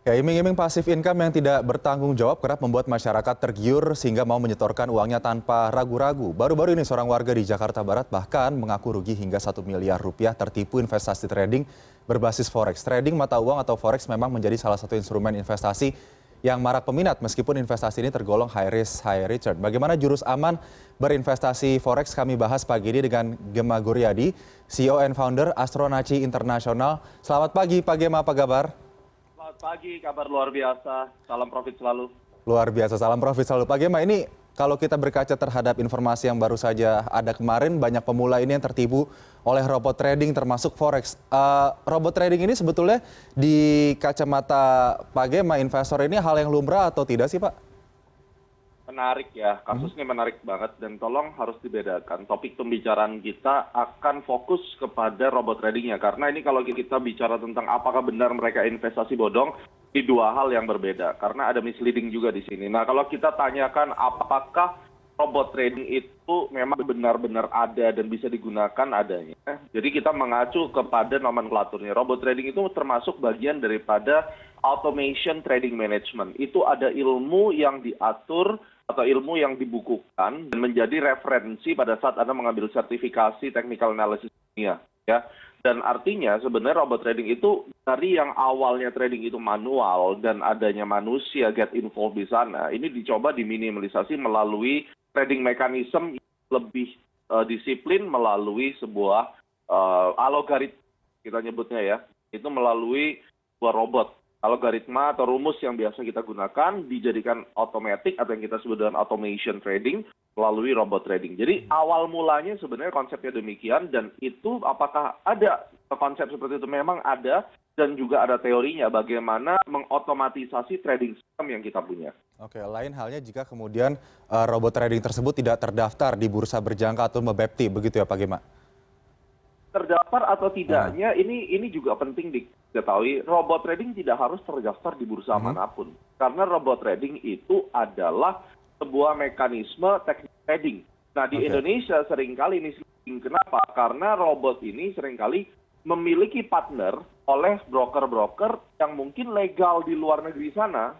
Ya, iming-iming pasif income yang tidak bertanggung jawab kerap membuat masyarakat tergiur sehingga mau menyetorkan uangnya tanpa ragu-ragu. Baru-baru ini seorang warga di Jakarta Barat bahkan mengaku rugi hingga 1 miliar rupiah tertipu investasi trading berbasis forex. Trading mata uang atau forex memang menjadi salah satu instrumen investasi yang marak peminat meskipun investasi ini tergolong high risk, high return. Bagaimana jurus aman berinvestasi forex kami bahas pagi ini dengan Gema Guryadi, CEO and Founder Astronaci Internasional. Selamat pagi Pak Gema, apa kabar? Selamat pagi, kabar luar biasa. Salam profit selalu. Luar biasa, salam profit selalu. Pak Gema, ini kalau kita berkaca terhadap informasi yang baru saja ada kemarin, banyak pemula ini yang tertipu oleh robot trading termasuk forex. Robot trading ini sebetulnya di kacamata Pak Gema, investor ini hal yang lumrah atau tidak sih Pak? Menarik ya, kasus ini menarik banget dan tolong harus dibedakan. Topik pembicaraan kita akan fokus kepada robot tradingnya. Karena ini kalau kita bicara tentang apakah benar mereka investasi bodong, ini dua hal yang berbeda. Karena ada misleading juga di sini. Nah kalau kita tanyakan apakah robot trading itu memang benar-benar ada dan bisa digunakan adanya. Jadi kita mengacu kepada nomenklaturnya. Robot trading itu termasuk bagian daripada automation trading management. Itu ada ilmu yang diatur atau ilmu yang dibukukan dan menjadi referensi pada saat Anda mengambil sertifikasi technical analysis dunia. Ya. Dan artinya sebenarnya robot trading itu dari yang awalnya trading itu manual dan adanya manusia get involved di sana, ini dicoba diminimalisasi melalui trading mechanism lebih disiplin melalui sebuah algoritma kita nyebutnya ya, itu melalui sebuah robot. Algoritma atau rumus yang biasa kita gunakan dijadikan otomatis atau yang kita sebut dengan automation trading melalui robot trading. Jadi awal mulanya sebenarnya konsepnya demikian dan itu apakah ada konsep seperti itu memang ada dan juga ada teorinya bagaimana mengotomatisasi trading system yang kita punya. Oke, lain halnya jika kemudian robot trading tersebut tidak terdaftar di bursa berjangka atau MEBEPTI, begitu ya Pak Gema? Terdaftar atau tidaknya ini juga penting diketahui. Robot trading tidak harus terdaftar di bursa manapun karena robot trading itu adalah sebuah mekanisme teknik trading. Nah di Indonesia seringkali ini kenapa? Karena robot ini seringkali memiliki partner oleh broker-broker yang mungkin legal di luar negeri sana.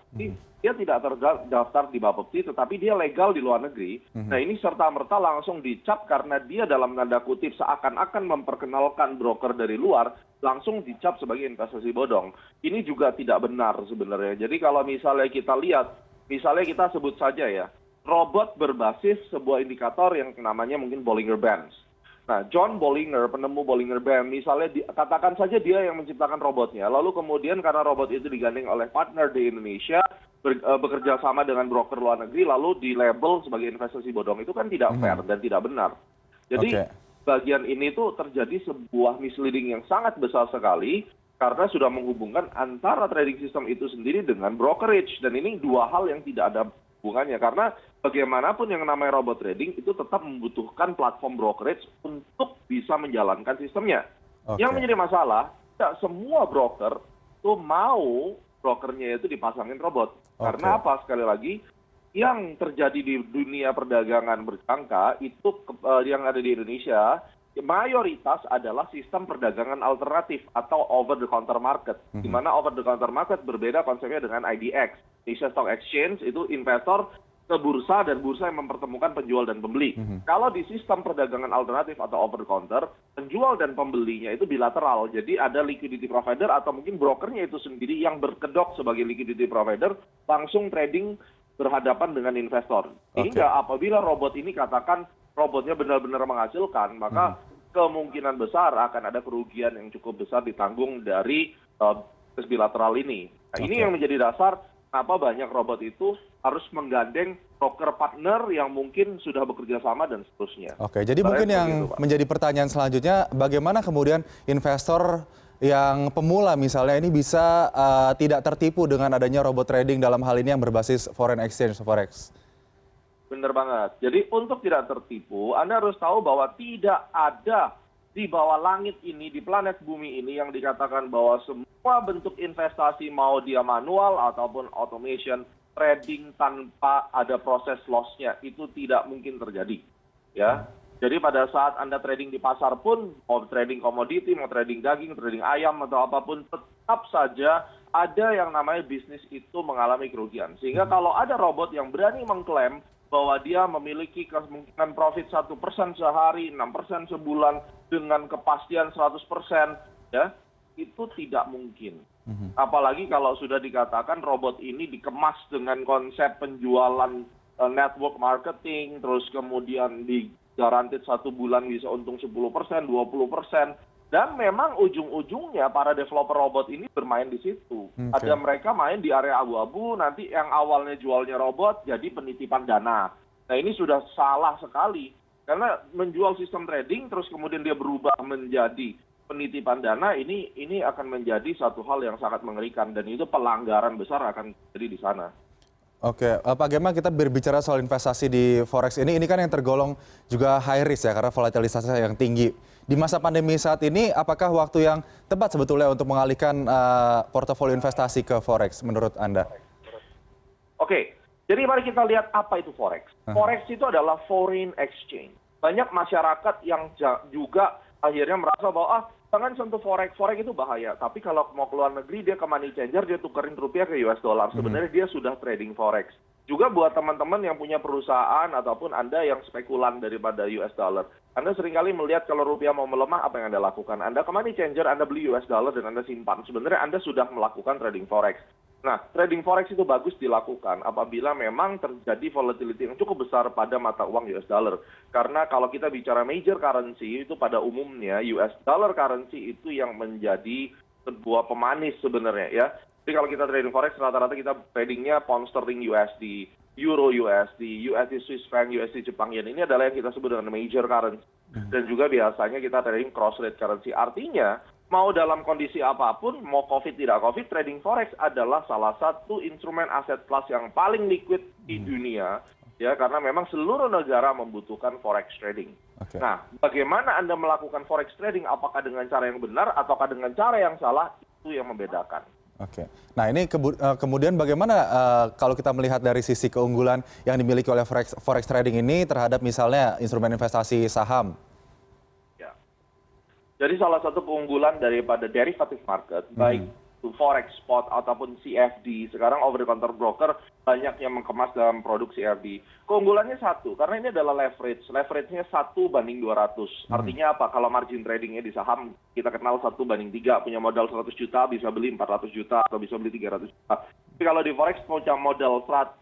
Dia tidak terdaftar di Bapepti, tetapi dia legal di luar negeri. Nah ini serta-merta langsung dicap karena dia dalam tanda kutip seakan-akan memperkenalkan broker dari luar, langsung dicap sebagai investasi bodong. Ini juga tidak benar sebenarnya. Jadi kalau misalnya kita lihat, misalnya kita sebut saja ya, robot berbasis sebuah indikator yang namanya mungkin Bollinger Bands. Nah, John Bollinger, penemu Bollinger Band, misalnya katakan saja dia yang menciptakan robotnya, lalu kemudian karena robot itu digandeng oleh partner di Indonesia, bekerja sama dengan broker luar negeri, lalu dilabel sebagai investasi bodong, itu kan tidak fair dan tidak benar. Jadi bagian ini tuh terjadi sebuah misleading yang sangat besar sekali, karena sudah menghubungkan antara trading system itu sendiri dengan brokerage, dan ini dua hal yang tidak ada hubungannya karena bagaimanapun yang namanya robot trading itu tetap membutuhkan platform brokerage untuk bisa menjalankan sistemnya. Yang menjadi masalah, tidak semua broker itu mau brokernya itu dipasangin robot. Karena apa? Sekali lagi, yang terjadi di dunia perdagangan berjangka itu yang ada di Indonesia, mayoritas adalah sistem perdagangan alternatif atau over the counter market. Di mana over the counter market berbeda konsepnya dengan IDX. Indonesia Stock Exchange itu investor ke bursa dan bursa yang mempertemukan penjual dan pembeli. Kalau di sistem perdagangan alternatif atau over the counter, penjual dan pembelinya itu bilateral. Jadi ada liquidity provider atau mungkin brokernya itu sendiri yang berkedok sebagai liquidity provider langsung trading berhadapan dengan investor. Sehingga apabila robot ini katakan robotnya benar-benar menghasilkan, maka kemungkinan besar akan ada kerugian yang cukup besar ditanggung dari bilateral ini. Nah, ini yang menjadi dasar kenapa banyak robot itu harus menggandeng broker partner yang mungkin sudah bekerja sama dan seterusnya. Oke, jadi mungkin yang menjadi pertanyaan selanjutnya, bagaimana kemudian investor yang pemula misalnya ini bisa tidak tertipu dengan adanya robot trading dalam hal ini yang berbasis foreign exchange, forex? Benar banget. Jadi untuk tidak tertipu, Anda harus tahu bahwa tidak ada di bawah langit ini, di planet bumi ini yang dikatakan bahwa semua bentuk investasi mau dia manual ataupun automation trading tanpa ada proses loss-nya itu tidak mungkin terjadi. Ya. Jadi pada saat Anda trading di pasar pun, mau trading komoditi, mau trading daging, trading ayam atau apapun, tetap saja ada yang namanya bisnis itu mengalami kerugian. Sehingga kalau ada robot yang berani mengklaim bahwa dia memiliki kemungkinan profit 1% sehari, 6% sebulan dengan kepastian 100%, ya, itu tidak mungkin. Apalagi kalau sudah dikatakan robot ini dikemas dengan konsep penjualan network marketing, terus kemudian digaranti 1 bulan bisa untung 10%, 20%. Dan memang ujung-ujungnya para developer robot ini bermain di situ. Ada mereka main di area abu-abu, nanti yang awalnya jualnya robot jadi penitipan dana. Nah ini sudah salah sekali. Karena menjual sistem trading terus kemudian dia berubah menjadi penitipan dana, ini akan menjadi satu hal yang sangat mengerikan. Dan itu pelanggaran besar akan terjadi di sana. Oke, Pak Gemma, kita berbicara soal investasi di Forex ini kan yang tergolong juga high risk ya, karena volatilitasnya yang tinggi. Di masa pandemi saat ini, apakah waktu yang tepat sebetulnya untuk mengalihkan portofolio investasi ke Forex menurut Anda? Oke, jadi mari kita lihat apa itu Forex. Forex itu adalah foreign exchange. Banyak masyarakat yang juga akhirnya merasa bahwa jangan sentuh Forex, Forex itu bahaya. Tapi kalau mau keluar negeri, dia ke money changer, dia tukerin rupiah ke US dollar. Sebenarnya dia sudah trading Forex. Juga buat teman-teman yang punya perusahaan ataupun Anda yang spekulan daripada US dollar. Anda seringkali melihat kalau rupiah mau melemah, apa yang Anda lakukan? Anda ke money changer, Anda beli US dollar dan Anda simpan. Sebenarnya Anda sudah melakukan trading Forex. Nah, trading Forex itu bagus dilakukan apabila memang terjadi volatility yang cukup besar pada mata uang US dollar. Karena kalau kita bicara major currency, itu pada umumnya US dollar currency itu yang menjadi sebuah pemanis sebenarnya ya. Jadi kalau kita trading Forex, rata-rata kita tradingnya pound sterling USD, euro USD, USD Swiss franc, USD Jepang yen. Ini adalah yang kita sebut dengan major currency. Dan juga biasanya kita trading cross rate currency. Artinya, mau dalam kondisi apapun, mau COVID tidak COVID, trading Forex adalah salah satu instrumen aset kelas yang paling liquid di dunia. Ya, karena memang seluruh negara membutuhkan Forex trading. Nah, bagaimana Anda melakukan Forex trading? Apakah dengan cara yang benar ataukah dengan cara yang salah? Itu yang membedakan. Oke. Nah ini kemudian bagaimana kalau kita melihat dari sisi keunggulan yang dimiliki oleh Forex trading ini terhadap misalnya instrumen investasi saham? Ya. Jadi salah satu keunggulan daripada derivative market, baik itu Forex spot ataupun CFD, sekarang over the counter broker banyak yang mengemas dalam produk CFD. Keunggulannya satu, karena ini adalah leverage. Leverage-nya 1/200. Artinya apa? Kalau margin tradingnya di saham, kita kenal 1/3. Punya modal 100 juta, bisa beli 400 juta, atau bisa beli 300 juta. Tapi kalau di Forex, punya modal 100,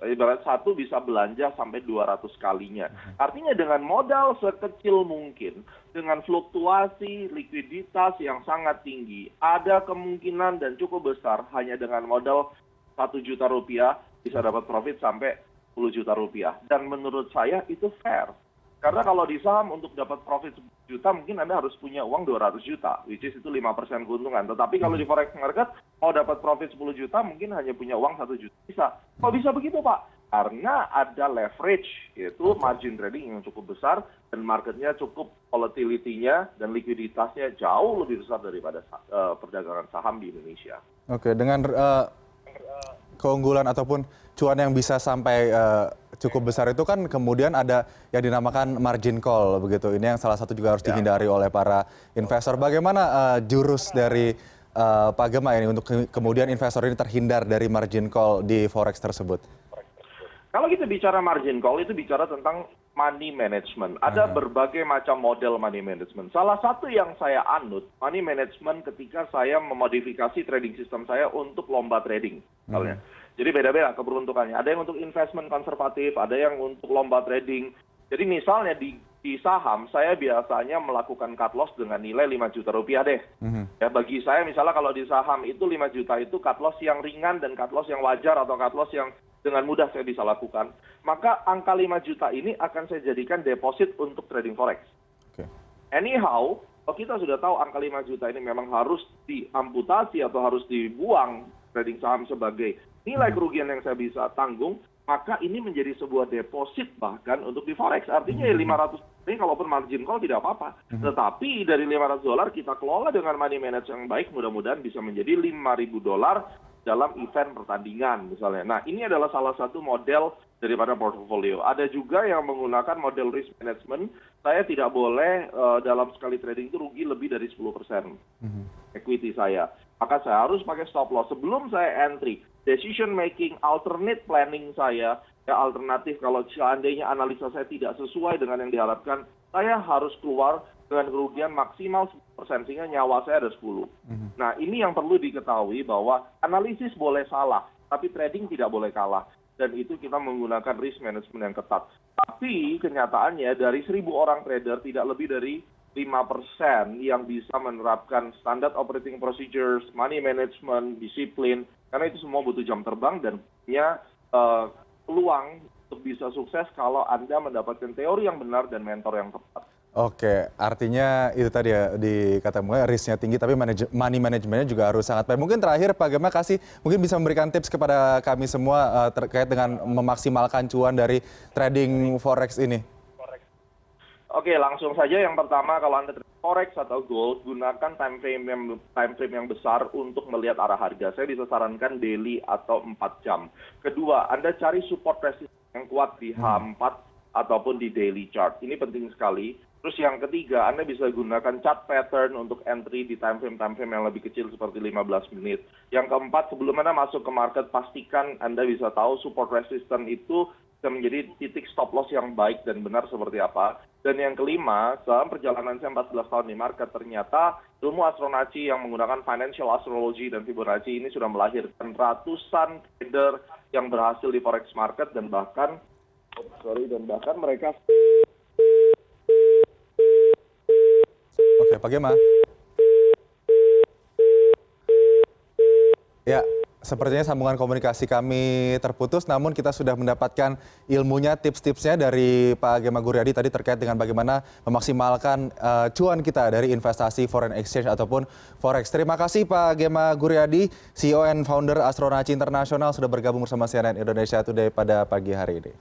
ibarat satu bisa belanja sampai 200 kalinya. Artinya dengan modal sekecil mungkin, dengan fluktuasi likuiditas yang sangat tinggi, ada kemungkinan dan cukup besar hanya dengan modal 1 juta rupiah bisa dapat profit sampai 10 juta rupiah. Dan menurut saya itu fair. Karena kalau di saham untuk dapat profit 10 juta mungkin Anda harus punya uang 200 juta, which is itu 5% keuntungan. Tetapi kalau di Forex market mau dapat profit 10 juta mungkin hanya punya uang 1 juta. Bisa. Kok bisa begitu Pak? Karena ada leverage, yaitu margin trading yang cukup besar dan marketnya cukup volatility-nya dan likuiditasnya jauh lebih besar daripada perdagangan saham di Indonesia. Oke, dengan keunggulan ataupun cuan yang bisa sampai cukup besar itu kan kemudian ada yang dinamakan margin call begitu. Ini yang salah satu juga harus dihindari oleh para investor. Bagaimana jurus dari Pak Gemma ini untuk kemudian investor ini terhindar dari margin call di Forex tersebut? Kalau kita bicara margin call, itu bicara tentang money management. Ada berbagai macam model money management. Salah satu yang saya anut, money management ketika saya memodifikasi trading system saya untuk lomba trading. Misalnya. Jadi beda-beda keberuntukannya. Ada yang untuk investment konservatif, ada yang untuk lomba trading. Jadi misalnya di saham, saya biasanya melakukan cut loss dengan nilai 5 juta rupiah deh. Ya, bagi saya misalnya kalau di saham itu 5 juta itu cut loss yang ringan dan cut loss yang wajar atau cut loss yang dengan mudah saya bisa lakukan. Maka angka 5 juta ini akan saya jadikan deposit untuk trading Forex. Anyhow, kalau kita sudah tahu angka 5 juta ini memang harus diamputasi atau harus dibuang trading saham sebagai nilai kerugian yang saya bisa tanggung, maka ini menjadi sebuah deposit bahkan untuk di Forex. Artinya 500 ini kalaupun margin call tidak apa-apa. Tetapi dari $500 kita kelola dengan money manage yang baik, mudah-mudahan bisa menjadi $5.000 dalam event pertandingan misalnya. Nah, ini adalah salah satu model daripada portfolio. Ada juga yang menggunakan model risk management. Saya tidak boleh dalam sekali trading itu rugi lebih dari 10% equity saya. maka saya harus pakai stop loss sebelum saya entry. Decision making, alternate planning saya, ya alternatif kalau seandainya analisa saya tidak sesuai dengan yang diharapkan, saya harus keluar dengan kerugian maksimal 10% sehingga nyawa saya ada 10. Nah, ini yang perlu diketahui bahwa analisis boleh salah, tapi trading tidak boleh kalah. Dan itu kita menggunakan risk management yang ketat. Tapi kenyataannya dari 1.000 orang trader tidak lebih dari 5% yang bisa menerapkan standard operating procedures, money management, disiplin, karena itu semua butuh jam terbang dan punya peluang untuk bisa sukses kalau Anda mendapatkan teori yang benar dan mentor yang tepat. Oke, artinya itu tadi ya dikatakan risknya tinggi tapi money manajemennya juga harus sangat baik. Mungkin terakhir Pak Gema mungkin bisa memberikan tips kepada kami semua terkait dengan memaksimalkan cuan dari trading forex ini. Oke, langsung saja yang pertama kalau Anda trade forex atau gold, gunakan time frame yang besar untuk melihat arah harga. Saya bisa sarankan daily atau 4 jam. Kedua, Anda cari support resistance yang kuat di H4 ataupun di daily chart. Ini penting sekali. Terus yang ketiga, Anda bisa gunakan chart pattern untuk entry di time frame yang lebih kecil seperti 15 menit. Yang keempat, sebelum Anda masuk ke market, pastikan Anda bisa tahu support resistance itu bisa menjadi titik stop loss yang baik dan benar seperti apa. Dan yang kelima, dalam perjalanan saya 14 tahun di market, ternyata ilmu astronaci yang menggunakan financial astrology dan Fibonacci ini sudah melahirkan ratusan trader yang berhasil di forex market dan bahkan mereka. Oke, Pak Gema. Ya, sepertinya sambungan komunikasi kami terputus, namun kita sudah mendapatkan ilmunya, tips-tipsnya dari Pak Gema Guryadi tadi terkait dengan bagaimana memaksimalkan cuan kita dari investasi foreign exchange ataupun forex. Terima kasih Pak Gema Guryadi, CEO and founder Astronaci Internasional sudah bergabung bersama CNN Indonesia Today pada pagi hari ini.